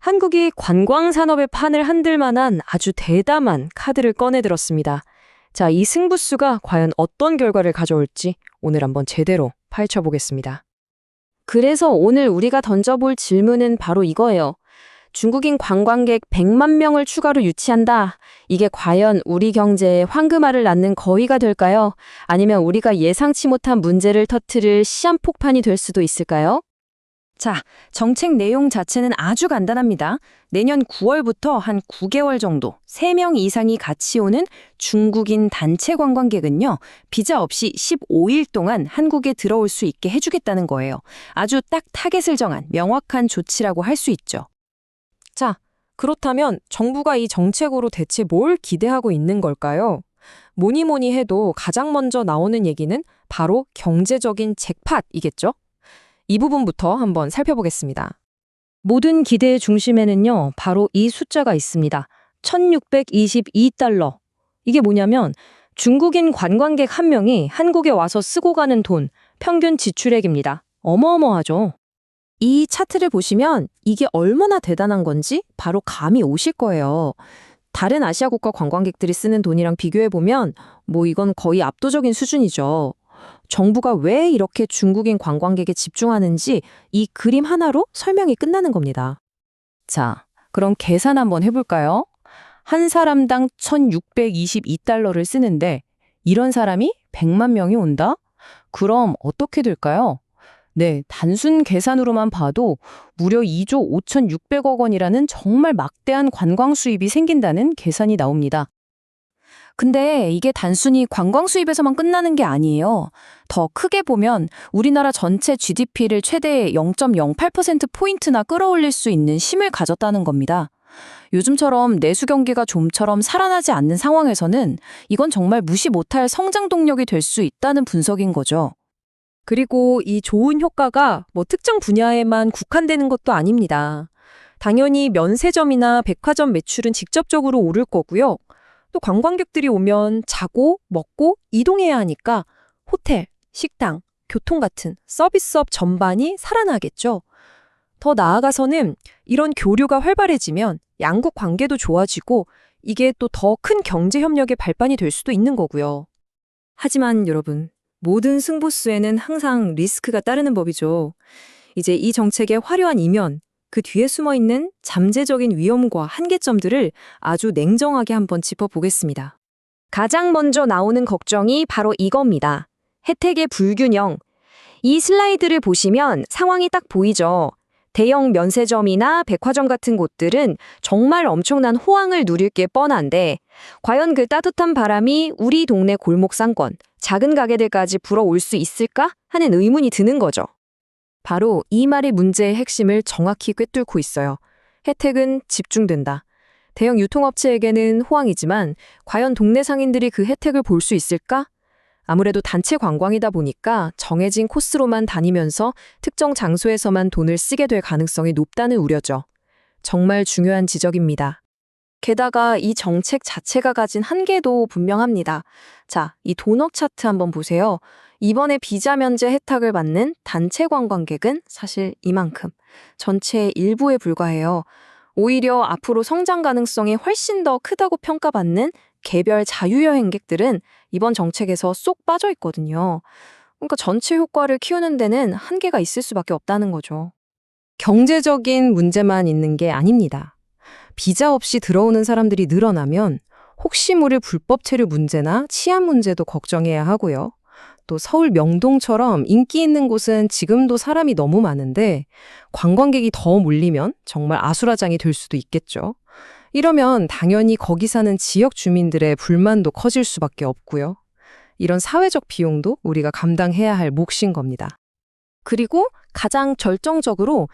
한국이 관광산업의 판을 흔들 만한 아주 대담한 카드를 꺼내들었습니다. 자, 이 승부수가 과연 어떤 결과를 가져올지 오늘 한번 제대로 파헤쳐보겠습니다. 그래서 오늘 우리가 던져볼 질문은 바로 이거예요. 중국인 관광객 100만 명을 추가로 유치한다. 이게 과연 우리 경제에 황금알을 낳는 거위가 될까요? 아니면 우리가 예상치 못한 문제를 터뜨릴 시한폭탄이 될 수도 있을까요? 자, 정책 내용 자체는 아주 간단합니다. 내년 9월부터 한 9개월 정도 3명 이상이 같이 오는 중국인 단체 관광객은요, 비자 없이 15일 동안 한국에 들어올 수 있게 해주겠다는 거예요. 아주 딱 타겟을 정한 명확한 조치라고 할 수 있죠. 자, 그렇다면 정부가 이 정책으로 대체 뭘 기대하고 있는 걸까요? 뭐니 해도 가장 먼저 나오는 얘기는 바로 경제적인 잭팟이겠죠? 이 부분부터 한번 살펴보겠습니다. 모든 기대의 중심에는요, 바로 이 숫자가 있습니다. 1622달러. 이게 뭐냐면 중국인 관광객 한 명이 한국에 와서 쓰고 가는 돈, 평균 지출액입니다. 어마어마하죠. 이 차트를 보시면 이게 얼마나 대단한 건지 바로 감이 오실 거예요. 다른 아시아 국가 관광객들이 쓰는 돈이랑 비교해보면 이건 거의 압도적인 수준이죠. 정부가 왜 이렇게 중국인 관광객에 집중하는지 이 그림 하나로 설명이 끝나는 겁니다. 자, 그럼 계산 한번 해볼까요? 한 사람당 1622달러를 쓰는데 이런 사람이 100만 명이 온다? 그럼 어떻게 될까요? 네, 단순 계산으로만 봐도 무려 2조 5,600억 원이라는 정말 막대한 관광 수입이 생긴다는 계산이 나옵니다. 근데 이게 단순히 관광 수입에서만 끝나는 게 아니에요. 더 크게 보면 우리나라 전체 GDP를 최대 0.08%포인트나 끌어올릴 수 있는 힘을 가졌다는 겁니다. 요즘처럼 내수 경기가 좀처럼 살아나지 않는 상황에서는 이건 정말 무시 못할 성장 동력이 될 수 있다는 분석인 거죠. 그리고 이 좋은 효과가 특정 분야에만 국한되는 것도 아닙니다. 당연히 면세점이나 백화점 매출은 직접적으로 오를 거고요. 또 관광객들이 오면 자고, 먹고, 이동해야 하니까 호텔, 식당, 교통 같은 서비스업 전반이 살아나겠죠. 더 나아가서는 이런 교류가 활발해지면 양국 관계도 좋아지고 이게 또 더 큰 경제 협력의 발판이 될 수도 있는 거고요. 하지만 여러분, 모든 승부수에는 항상 리스크가 따르는 법이죠. 이제 이 정책의 화려한 이면, 그 뒤에 숨어있는 잠재적인 위험과 한계점들을 아주 냉정하게 한번 짚어보겠습니다. 가장 먼저 나오는 걱정이 바로 이겁니다. 혜택의 불균형. 이 슬라이드를 보시면 상황이 딱 보이죠. 대형 면세점이나 백화점 같은 곳들은 정말 엄청난 호황을 누릴 게 뻔한데 과연 그 따뜻한 바람이 우리 동네 골목 상권, 작은 가게들까지 불어올 수 있을까 하는 의문이 드는 거죠. 바로 이 말의 문제의 핵심을 정확히 꿰뚫고 있어요. 혜택은 집중된다. 대형 유통업체에게는 호황이지만 과연 동네 상인들이 그 혜택을 볼 수 있을까? 아무래도 단체 관광이다 보니까 정해진 코스로만 다니면서 특정 장소에서만 돈을 쓰게 될 가능성이 높다는 우려죠. 정말 중요한 지적입니다. 게다가 이 정책 자체가 가진 한계도 분명합니다. 자, 이 도넛 차트 한번 보세요. 이번에 비자 면제 혜택을 받는 단체 관광객은 사실 이만큼, 전체의 일부에 불과해요. 오히려 앞으로 성장 가능성이 훨씬 더 크다고 평가받는 개별 자유여행객들은 이번 정책에서 쏙 빠져 있거든요. 그러니까 전체 효과를 키우는 데는 한계가 있을 수밖에 없다는 거죠. 경제적인 문제만 있는 게 아닙니다. 비자 없이 들어오는 사람들이 늘어나면 혹시 모를 불법 체류 문제나 치안 문제도 걱정해야 하고요. 또 서울 명동처럼 인기 있는 곳은 지금도 사람이 너무 많은데 관광객이 더 몰리면 정말 아수라장이 될 수도 있겠죠. 이러면 당연히 거기 사는 지역 주민들의 불만도 커질 수밖에 없고요. 이런 사회적 비용도 우리가 감당해야 할 몫인 겁니다. 그리고 가장 결정적으로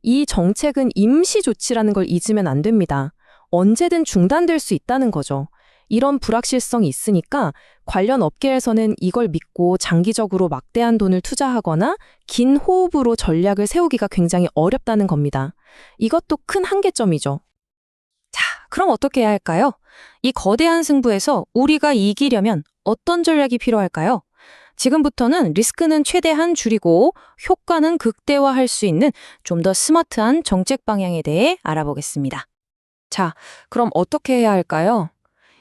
이 정책은 임시 조치라는 걸 잊으면 안 됩니다. 언제든 중단될 수 있다는 거죠. 이런 불확실성이 있으니까 관련 업계에서는 이걸 믿고 장기적으로 막대한 돈을 투자하거나 긴 호흡으로 전략을 세우기가 굉장히 어렵다는 겁니다. 이것도 큰 한계점이죠. 자, 그럼 어떻게 해야 할까요? 이 거대한 승부에서 우리가 이기려면 어떤 전략이 필요할까요? 지금부터는 리스크는 최대한 줄이고 효과는 극대화할 수 있는 좀 더 스마트한 정책 방향에 대해 알아보겠습니다. 자, 그럼 어떻게 해야 할까요?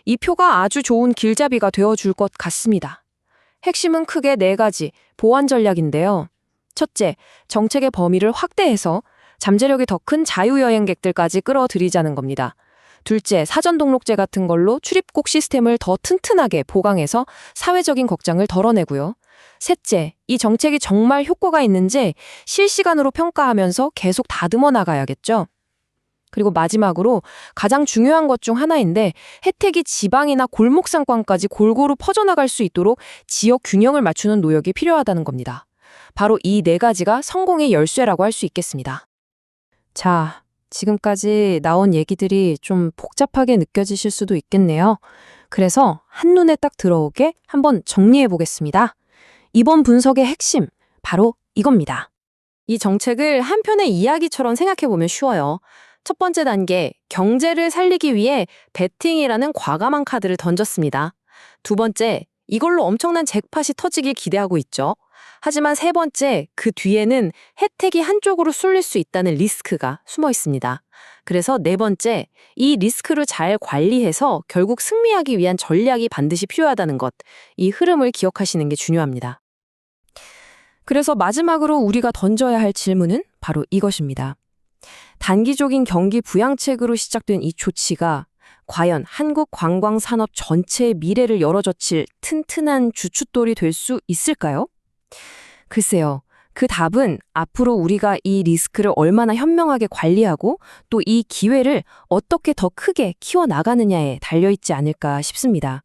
이 표가 아주 좋은 길잡이가 되어줄 것 같습니다. 핵심은 크게 4가지 보완 전략인데요. 첫째, 정책의 범위를 확대해서 잠재력이 더 큰 자유여행객들까지 끌어들이자는 겁니다. 둘째, 사전 등록제 같은 걸로 출입국 시스템을 더 튼튼하게 보강해서 사회적인 걱정을 덜어내고요. 셋째, 이 정책이 정말 효과가 있는지 실시간으로 평가하면서 계속 다듬어 나가야겠죠. 그리고 마지막으로 가장 중요한 것 중 하나인데 혜택이 지방이나 골목 상권까지 골고루 퍼져나갈 수 있도록 지역 균형을 맞추는 노력이 필요하다는 겁니다. 바로 이 4가지가 성공의 열쇠라고 할 수 있겠습니다. 자, 지금까지 나온 얘기들이 좀 복잡하게 느껴지실 수도 있겠네요. 그래서 한눈에 딱 들어오게 한번 정리해 보겠습니다. 이번 분석의 핵심, 바로 이겁니다. 이 정책을 한 편의 이야기처럼 생각해 보면 쉬워요. 첫 번째 단계, 경제를 살리기 위해 베팅이라는 과감한 카드를 던졌습니다. 두 번째, 이걸로 엄청난 잭팟이 터지길 기대하고 있죠. 하지만 세 번째, 그 뒤에는 혜택이 한쪽으로 쏠릴 수 있다는 리스크가 숨어 있습니다. 그래서 네 번째, 이 리스크를 잘 관리해서 결국 승리하기 위한 전략이 반드시 필요하다는 것, 이 흐름을 기억하시는 게 중요합니다. 그래서 마지막으로 우리가 던져야 할 질문은 바로 이것입니다. 단기적인 경기 부양책으로 시작된 이 조치가 과연 한국 관광 산업 전체의 미래를 열어젖힐 튼튼한 주춧돌이 될 수 있을까요? 글쎄요. 그 답은 앞으로 우리가 이 리스크를 얼마나 현명하게 관리하고 또 이 기회를 어떻게 더 크게 키워나가느냐에 달려있지 않을까 싶습니다.